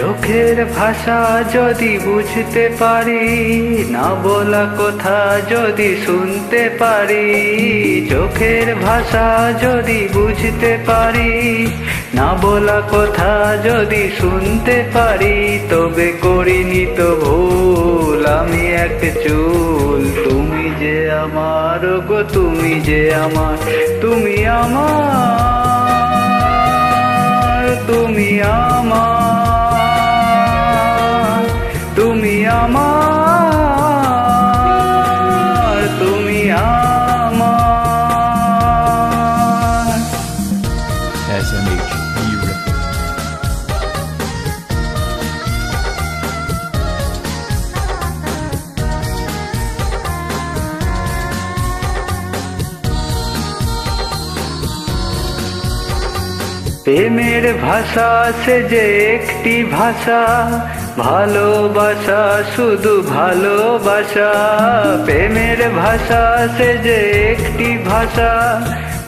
চোখের ভাষা যদি বুঝতে পারি, না বলা কথা যদি শুনতে পারি। চোখের ভাষা যদি বুঝতে পারি, না বলা কথা যদি শুনতে পারি, তবে করিনি তো ভুল আমি এক চুল। তুমি যে আমার গো, তুমি যে আমার, তুমি আমার, তুমি আমার, তুমি আমার, তুমি আমার। SMH Records. প্রেমের ভাষা সে যে একটি ভাষা, ভালোবাসা শুধু ভালোবাসা। প্রেমের ভাষা সে যে একটি ভাষা,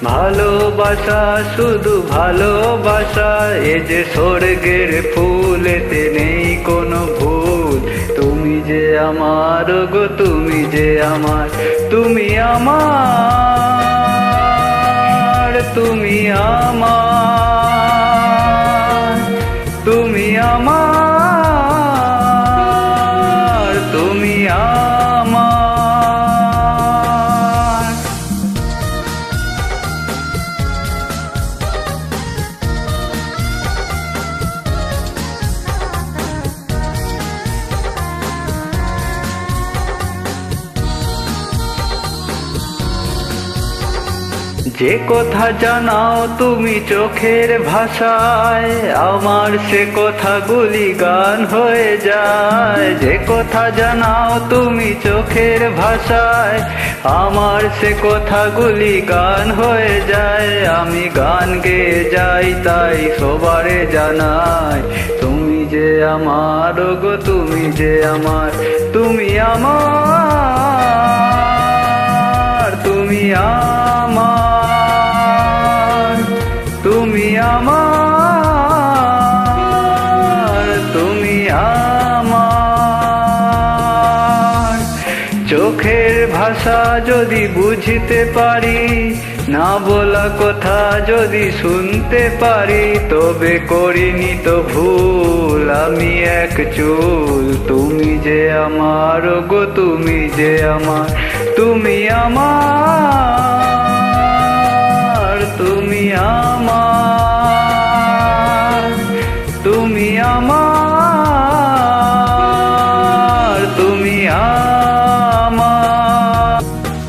ভালোবাসা শুধু ভালোবাসা। এ যে স্বর্গের ফুল, এতে নেই কোনো ভুল। তুমি যে আমার গো, তুমি যে আমার, তুমি আমার, তুমি আমার, তুমি আমার, তুমি আমার। যে কথা জানাও তুমি চোখের ভাষায়, আমার সে কথাগুলি গান হয়ে যায়। যে কথা জানাও তুমি চোখের ভাষায়, আমার সে কথাগুলি গান হয়ে যায়। আমি গান গেয়ে যাই, তাই সবারে জানাই, তুমি যে আমার গো, তুমি যে আমার, তুমি আমার, তুমি আমার, তুমি আমার, তুমি আমার। চোখের ভাষা যদি বুঝতে পারি, না বলা কথা যদি শুনতে পারি, তবে করিনি তো ভুল আমি এক চুল। তুমি যে আমার গো, তুমি যে আমার, তুমি আমার, তুমি আমার, তুমি আমার।